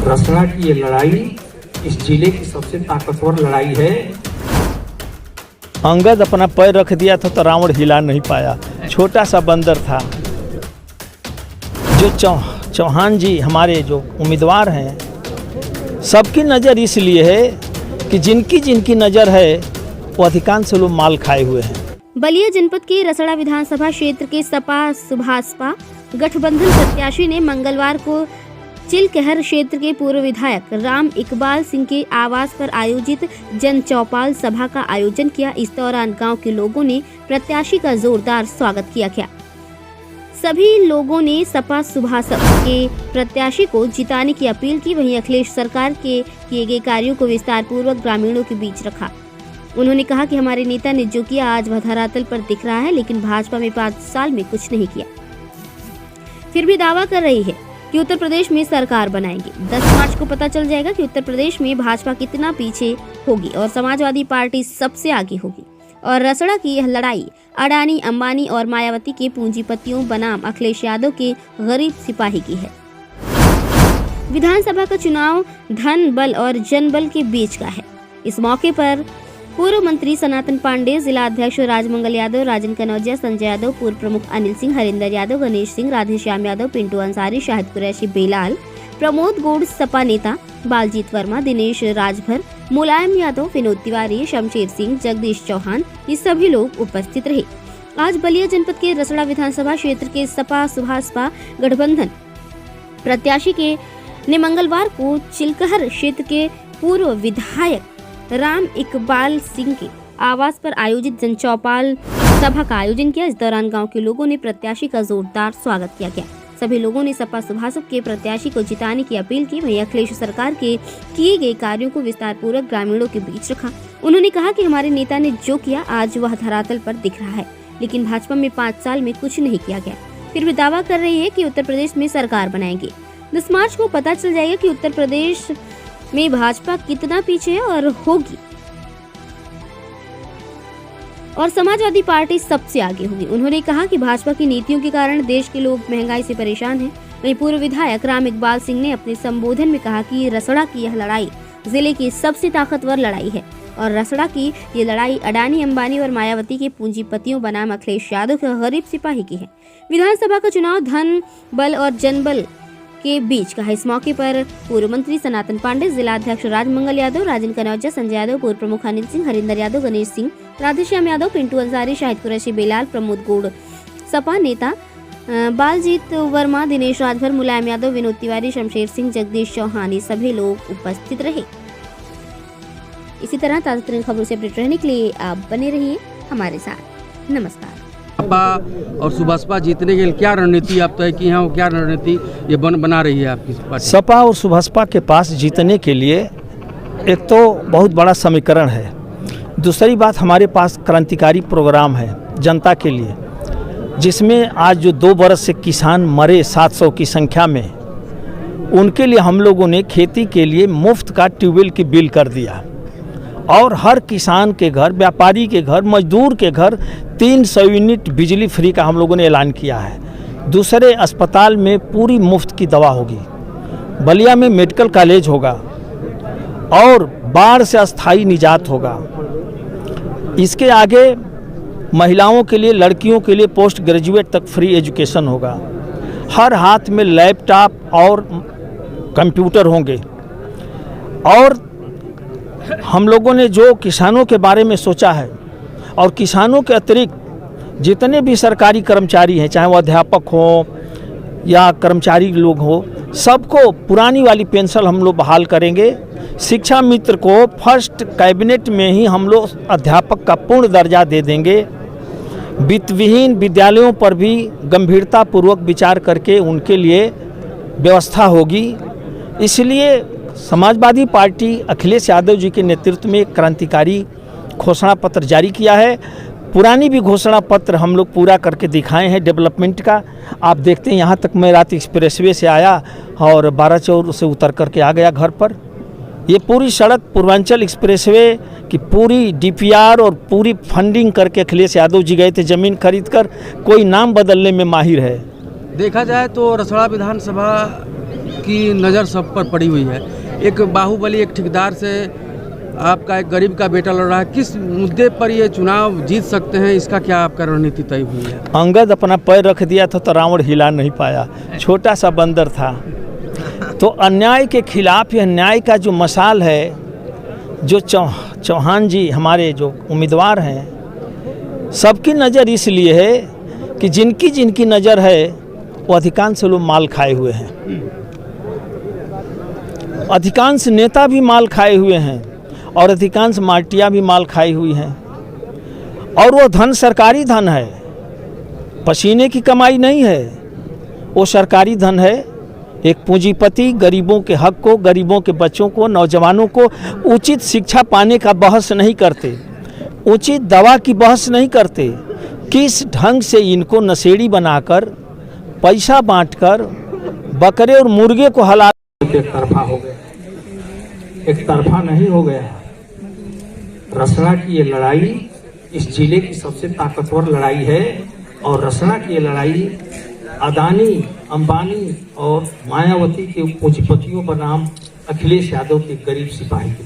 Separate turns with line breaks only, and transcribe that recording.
रसड़ा की ये लड़ाई इस जिले की सबसे ताकतवर लड़ाई है।
अंगद अपना पैर रख दिया था तो रावण हिला नहीं पाया, छोटा सा बंदर था। जो चौहान जी हमारे जो उम्मीदवार हैं, सबकी नज़र इसलिए है कि जिनकी नज़र है वो अधिकांश लोग माल खाए हुए हैं।
बलिया जनपद के रसड़ा विधानसभा क्षेत्र के सपा सुभासपा गठबंधन प्रत्याशी ने मंगलवार को चिलकहर क्षेत्र के पूर्व विधायक राम इकबाल सिंह के आवास पर आयोजित जन चौपाल सभा का आयोजन किया। इस दौरान गांव के लोगों ने प्रत्याशी का जोरदार स्वागत किया गया। सभी लोगों ने सपा सुभासप के प्रत्याशी को जिताने की अपील की। वहीं अखिलेश सरकार के किए गए कार्यों को विस्तार पूर्वक ग्रामीणों के बीच रखा। उन्होंने कहा कि हमारे नेता ने जो किया आज वह धरातल पर दिख रहा है, लेकिन भाजपा में 5 साल में कुछ नहीं किया। फिर भी दावा कर रही है कि उत्तर प्रदेश में सरकार बनाएंगे। 10 मार्च को पता चल जाएगा कि उत्तर प्रदेश में भाजपा कितना पीछे होगी और समाजवादी पार्टी सबसे आगे होगी। और रसड़ा की यह लड़ाई अडानी, अंबानी और मायावती के पूंजीपतियों बनाम अखिलेश यादव के गरीब सिपाही की है। विधानसभा का चुनाव धन बल और जनबल के बीच का है। इस मौके पर पूर्व मंत्री सनातन पांडे, जिला अध्यक्ष राजमंगल यादव, राजन कनौजिया, संजय यादव, पूर्व प्रमुख अनिल सिंह, हरिंदर यादव, गणेश सिंह, राधेश्याम यादव, पिंटू अंसारी, शाहिद कुरैशी, बेलाल, प्रमोद गौड़, सपा नेता बालजीत वर्मा, दिनेश राजभर, मुलायम यादव, विनोद तिवारी, शमशेर सिंह, जगदीश चौहान, ये सभी लोग उपस्थित रहे। आज बलिया जनपद के रसड़ा विधानसभा क्षेत्र के सपा सुभासपा गठबंधन प्रत्याशी ने मंगलवार को चिलकहर क्षेत्र के पूर्व विधायक राम इकबाल सिंह के आवास पर आयोजित जन चौपाल सभा का आयोजन किया। इस दौरान गांव के लोगों ने प्रत्याशी का जोरदार स्वागत किया गया। सभी लोगों ने सपा सुभासप के प्रत्याशी को जिताने की अपील की। वहीं अखिलेश सरकार के किए गए कार्यों को विस्तार पूर्वक ग्रामीणों के बीच रखा। उन्होंने कहा कि हमारे नेता ने जो किया आज वह धरातल पर दिख रहा है, लेकिन भाजपा में 5 साल में कुछ नहीं किया गया। फिर भी दावा कर रही है कि उत्तर प्रदेश में सरकार बनाएंगे। 10 मार्च को पता चल जाएगा कि उत्तर प्रदेश में भाजपा कितना पीछे है और होगी, और समाजवादी पार्टी सबसे आगे होगी। उन्होंने कहा कि भाजपा की नीतियों के कारण देश के लोग महंगाई से परेशान हैं। वहीं पूर्व विधायक राम इकबाल सिंह ने अपने संबोधन में कहा कि रसड़ा की यह लड़ाई जिले की सबसे ताकतवर लड़ाई है और रसड़ा की ये लड़ाई अडानी, अंबानी और मायावती के पूंजीपतियों बनाम अखिलेश यादव के गरीब सिपाही की है। विधानसभा का चुनाव धन बल और जनबल के बीच का है। इस मौके पर पूर्व मंत्री सनातन पांडे, जिला अध्यक्ष राजमंगल यादव, राजन कनौजिया, संजय यादव, पूर्व प्रमुख अनिल सिंह, हरिंदर यादव, गणेश सिंह, राधेश्याम यादव, पिंटू अंसारी, शाहिद कुरैशी, बेलाल, प्रमोद गौड़, सपा नेता बालजीत वर्मा, दिनेश राजभर, मुलायम यादव, विनोद तिवारी, शमशेर सिंह, जगदीश चौहान, ये सभी लोग उपस्थित रहे। इसी तरह ताज़ा तरीन खबरों से अपडेट रहने के लिए आप बने रहिए हमारे साथ। नमस्कार।
सपा और सुभासपा जीतने के लिए क्या रणनीति आप तय की है और क्या रणनीति ये बना रही है आपकी पार्टी?
सपा और सुभासपा के पास जीतने के लिए एक तो बहुत बड़ा समीकरण है, दूसरी बात हमारे पास क्रांतिकारी प्रोग्राम है जनता के लिए, जिसमें आज जो 2 बरस से किसान मरे 700 की संख्या में, उनके लिए हम लोगों ने खेती के लिए मुफ्त का ट्यूबवेल की बिल कर दिया और हर किसान के घर, व्यापारी के घर, मजदूर के घर 300 यूनिट बिजली फ्री का हम लोगों ने ऐलान किया है। दूसरे अस्पताल में पूरी मुफ्त की दवा होगी, बलिया में मेडिकल कॉलेज होगा और बाढ़ से अस्थायी निजात होगा। इसके आगे महिलाओं के लिए, लड़कियों के लिए पोस्ट ग्रेजुएट तक फ्री एजुकेशन होगा। हर हाथ में लैपटॉप और कंप्यूटर होंगे। और हम लोगों ने जो किसानों के बारे में सोचा है, और किसानों के अतिरिक्त जितने भी सरकारी कर्मचारी हैं, चाहे वो अध्यापक हो या कर्मचारी लोग हो, सबको पुरानी वाली पेंशन हम लोग बहाल करेंगे। शिक्षा मित्र को फर्स्ट कैबिनेट में ही हम लोग अध्यापक का पूर्ण दर्जा दे देंगे। वित्तविहीन विद्यालयों पर भी गंभीरतापूर्वक विचार करके उनके लिए व्यवस्था होगी। इसलिए समाजवादी पार्टी अखिलेश यादव जी के नेतृत्व में एक क्रांतिकारी घोषणा पत्र जारी किया है। पुरानी भी घोषणा पत्र हम लोग पूरा करके दिखाए हैं डेवलपमेंट का। आप देखते हैं, यहाँ तक मैं रात एक्सप्रेसवे से आया और 12 चौर से उतर करके आ गया घर पर। ये पूरी सड़क पूर्वांचल एक्सप्रेसवे की पूरी डीपीआर और पूरी फंडिंग करके अखिलेश यादव जी गए थे ज़मीन खरीद कर। कोई नाम बदलने में माहिर है।
देखा जाए तो रसड़ा विधानसभा की नज़र सब पर पड़ी हुई है। एक बाहुबली एक ठेकेदार से आपका एक गरीब का बेटा लड़ रहा है, किस मुद्दे पर ये चुनाव जीत सकते हैं, इसका क्या आपका रणनीति तय हुई है?
अंगद अपना पैर रख दिया था तो रावण हिला नहीं पाया, छोटा सा बंदर था। तो अन्याय के खिलाफ यह न्याय का जो मशाल है, जो चौहान जी हमारे जो उम्मीदवार हैं, सबकी नज़र इसलिए है कि जिनकी नज़र है वो अधिकांश लोग माल खाए हुए हैं, अधिकांश नेता भी माल खाए हुए हैं और अधिकांश माटियाँ भी माल खाई हुई हैं। और वो धन सरकारी धन है, पसीने की कमाई नहीं है, वो सरकारी धन है। एक पूंजीपति गरीबों के हक को, गरीबों के बच्चों को, नौजवानों को उचित शिक्षा पाने का बहस नहीं करते, उचित दवा की बहस नहीं करते, किस ढंग से इनको नशेड़ी बनाकर पैसा बांटकर बकरे और मुर्गे को हला
एक तरफा हो गया, एक तरफा नहीं हो गया। रसड़ा की ये लड़ाई इस जिले की सबसे ताकतवर लड़ाई है और रसड़ा की ये लड़ाई अदानी, अंबानी और मायावती के पूंजीपतियों बनाम अखिलेश यादव के गरीब सिपाही की